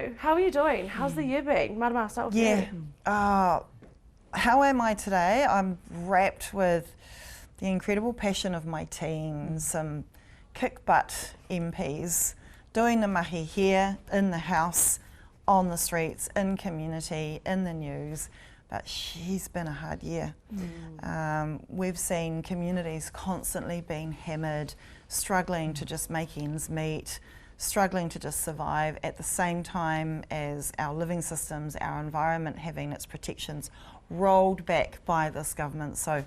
you. How are you doing? How's the year been? Marama, I'll start with you. How am I today? I'm wrapped with the incredible passion of my team, some kick-butt MPs, doing the mahi here, in the House, on the streets, in community, in the news. But she's been a hard year. We've seen communities constantly being hammered, struggling to just make ends meet, struggling to just survive at the same time as our living systems, our environment having its protections rolled back by this government. So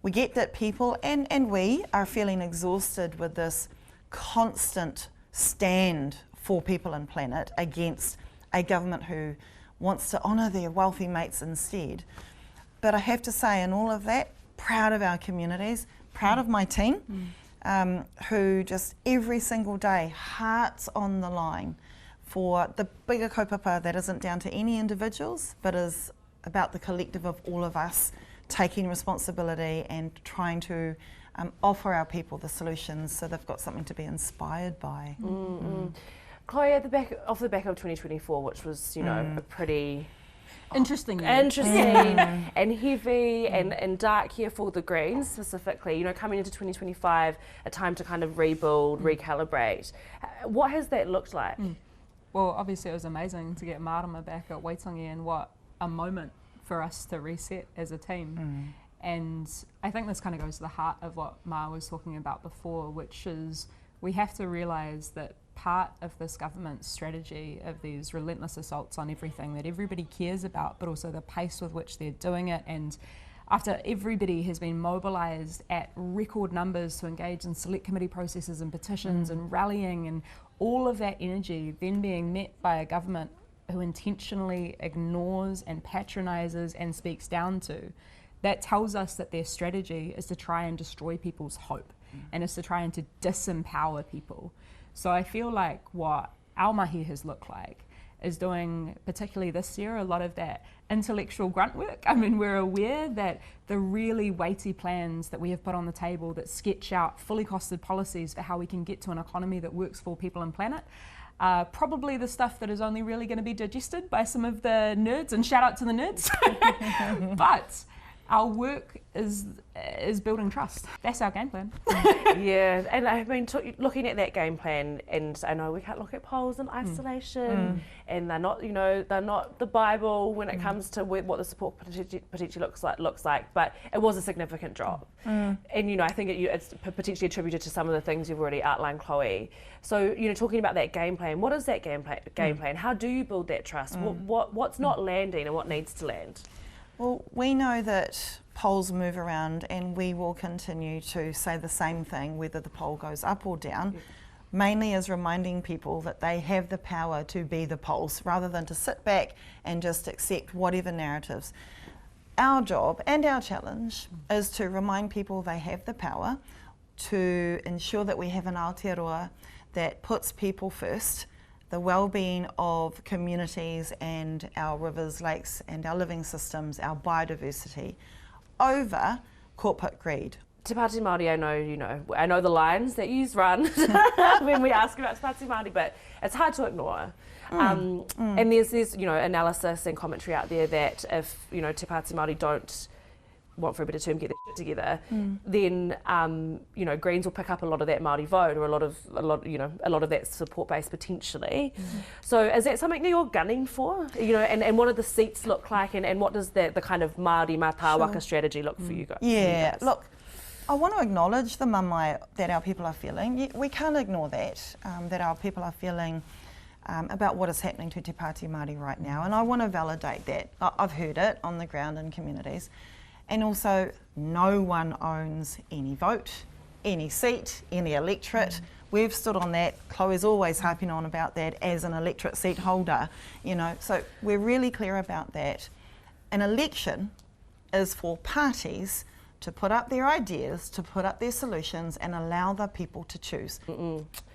we get that people and we are feeling exhausted with this constant stand for people and planet against a government who wants to honour their wealthy mates instead. But I have to say, in all of that, proud of our communities, proud of my team, who just every single day, hearts on the line for the bigger kaupapa that isn't down to any individuals, but is about the collective of all of us taking responsibility and trying to offer our people the solutions so they've got something to be inspired by. Chlöe, off the back of 2024, which was, you know, a pretty interesting and heavy and dark year for the Greens specifically, you know, coming into 2025, a time to kind of rebuild, recalibrate. What has that looked like? Well, obviously it was amazing to get Marama back at Waitangi, and what a moment for us to reset as a team. And I think this kind of goes to the heart of what Ma was talking about before, which is we have to realise that part of this government's strategy of these relentless assaults on everything that everybody cares about, but also the pace with which they're doing it, and after everybody has been mobilised at record numbers to engage in select committee processes and petitions and rallying, and all of that energy then being met by a government who intentionally ignores and patronises and speaks down to, that tells us that their strategy is to try and destroy people's hope and is to try and to disempower people. So I feel like what our mahi has looked like is doing, particularly this year, a lot of that intellectual grunt work. I mean, we're aware that the really weighty plans that we have put on the table that sketch out fully costed policies for how we can get to an economy that works for people and planet, probably the stuff that is only really going to be digested by some of the nerds, and shout out to the nerds. But our work is building trust. That's our game plan. Yeah, and I mean, looking at that game plan, and I know we can't look at polls in isolation, and they're not, you know, they're not the Bible when it comes to what the support potentially looks like. But it was a significant drop, and you know, I think it's potentially attributed to some of the things you've already outlined, Chlöe. So you know, talking about that game plan, what is that game plan? How do you build that trust? What's not landing and what needs to land? Well, we know that polls move around, and we will continue to say the same thing whether the poll goes up or down, mainly as reminding people that they have the power to be the polls rather than to sit back and just accept whatever narratives. Our job and our challenge is to remind people they have the power, to ensure that we have an Aotearoa that puts people first, the well-being of communities and our rivers, lakes and our living systems, our biodiversity, over corporate greed. Te Pāti Māori, I know the lines that you run when we ask about Te Pāti Māori, but it's hard to ignore. And there's you know, analysis and commentary out there that if, you know, Te Pāti Māori don't, want for a better term, get their shit together, then you know, Greens will pick up a lot of that Māori vote, or a lot of that support base potentially. So is that something that you're gunning for? You know, and what do the seats look like, and what does the kind of Māori Mātāwaka strategy look for you guys? Yeah, look, I want to acknowledge the mamae that our people are feeling. We can't ignore that, that our people are feeling about what is happening to Te Pāti Māori right now, and I want to validate that. I've heard it on the ground in communities. And also, no one owns any vote, any seat, any electorate. We've stood on that. Chloe's always harping on about that as an electorate seat holder, you know. So we're really clear about that. An election is for parties to put up their ideas, to put up their solutions, and allow the people to choose.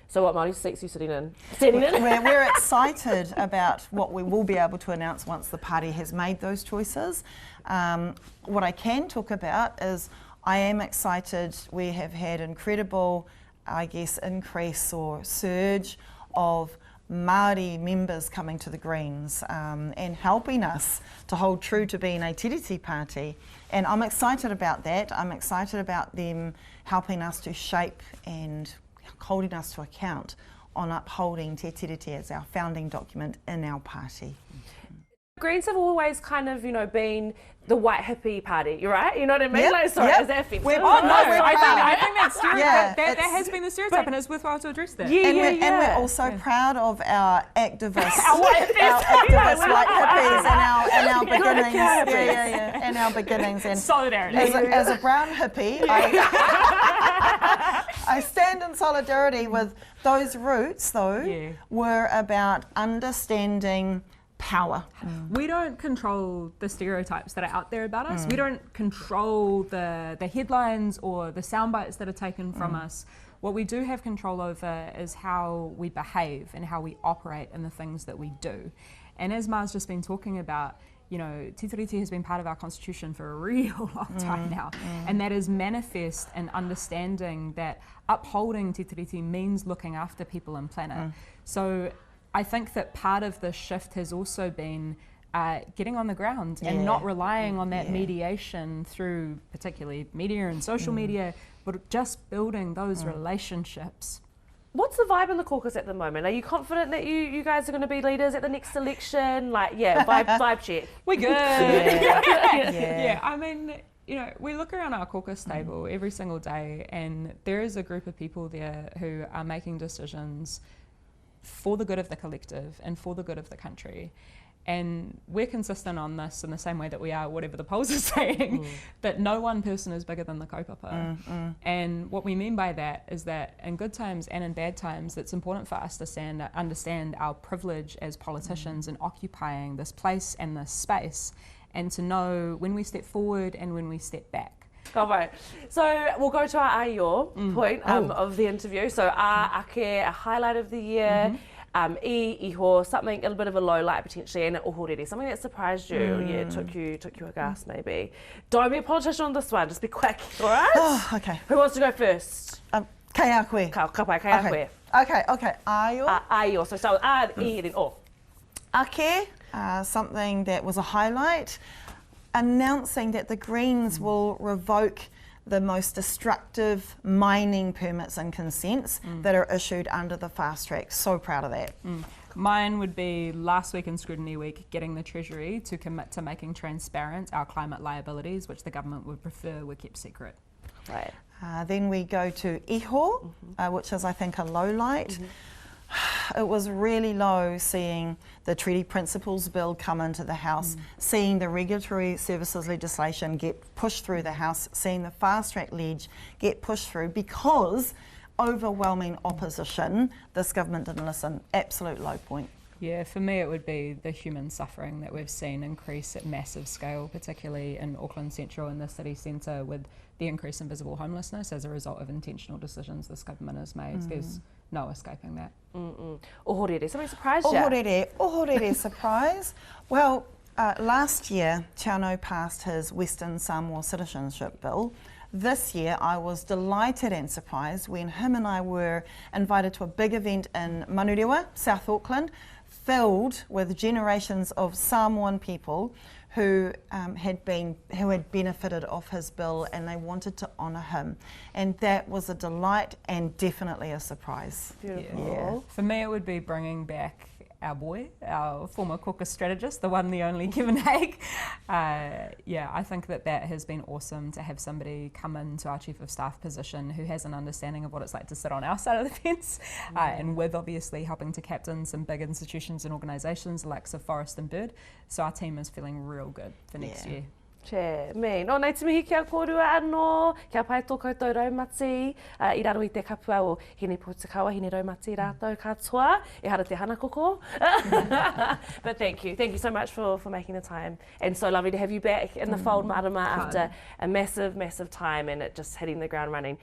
So what Māori seats are you sitting in? We're excited about what we will be able to announce once the party has made those choices. What I can talk about is I am excited. We have had incredible, I guess, increase or surge of Māori members coming to the Greens and helping us to hold true to being a tiriti party. And I'm excited about that. I'm excited about them helping us to shape and holding us to account on upholding Te Tiriti as our founding document in our party. Greens have always kind of, been the white hippie party, you're right? You know what I mean? Yep, Like, sorry, yep. is that offensive? We're- Oh no, we're I proud. think that's Yeah, that has been the stereotype, and it's worthwhile to address that. Yeah, And we're also proud of our activists, Our white hippies. white hippies and our beginnings. Hippies. Yeah, and our beginnings. And Solidarity. as a brown hippie, I stand in solidarity with those roots, though, were about understanding power. We don't control the stereotypes that are out there about us. We don't control the headlines or the sound bites that are taken from us. What we do have control over is how we behave and how we operate in the things that we do. And as Ma's just been talking about, Te Tiriti has been part of our constitution for a real long time now. And that is manifest in understanding that upholding Te Tiriti means looking after people and planet. So I think that part of the shift has also been getting on the ground and not relying on that mediation through particularly media and social media, but just building those relationships. What's the vibe in the caucus at the moment? Are you confident that you guys are going to be leaders at the next election? Vibe check. We're good. Yeah, I mean, we look around our caucus table every single day, and there is a group of people there who are making decisions for the good of the collective and for the good of the country. And we're consistent on this in the same way that we are whatever the polls are saying, that no one person is bigger than the kaupapa. And what we mean by that is that in good times and in bad times, it's important for us to understand our privilege as politicians in occupying this place and this space, and to know when we step forward and when we step back. All right. So we'll go to our Aio point of the interview. So ake, a highlight of the year. Iho, something, a little bit of a low light potentially, and ohorere, something that surprised you, took you aghast maybe. Don't be a politician on this one, just be quick, all right? Oh, okay. Who wants to go first? Kei a koe. Ka pai, kei a koe. Okay. Aio. Aio, so start with I, then O. Ake, something that was a highlight, announcing that the Greens will revoke the most destructive mining permits and consents that are issued under the fast track. So proud of that. Mine would be last week in Scrutiny Week, getting the Treasury to commit to making transparent our climate liabilities, which the government would prefer were kept secret. Right. Then we go to Iho, which is, I think, a low light. It was really low seeing the Treaty Principles Bill come into the House, seeing the regulatory services legislation get pushed through the House, seeing the fast track ledge get pushed through because overwhelming opposition. This government didn't listen. Absolute low point. Yeah, for me it would be the human suffering that we've seen increase at massive scale, particularly in Auckland Central and the city centre, with the increase in visible homelessness as a result of intentional decisions this government has made. There's no escaping that. Ohorere, something surprised you? Ohorere surprise. Well, last year, Te Ao passed his Western Samoa citizenship bill. This year, I was delighted and surprised when him and I were invited to a big event in Manurewa, South Auckland, filled with generations of Samoan people who had benefited off his bill, and they wanted to honour him, and that was a delight and definitely a surprise. Beautiful. Yeah. For me it would be bringing back our boy, our former caucus strategist, the one, the only Kevin Haig. I think that has been awesome to have somebody come into our Chief of Staff position who has an understanding of what it's like to sit on our side of the fence, and with obviously helping to captain some big institutions and organisations like Forest and Bird. So our team is feeling real good for next year. Che, me. No, nei te mihi kia kōrua anō, kia pai tō koutou raumati, I raro I te kapua o hine pōtakawa, hine raumati rātou katoa, e hara te hana koko. But thank you so much for making the time, and so lovely to have you back in the fold, Marama, after a massive time and it just hitting the ground running.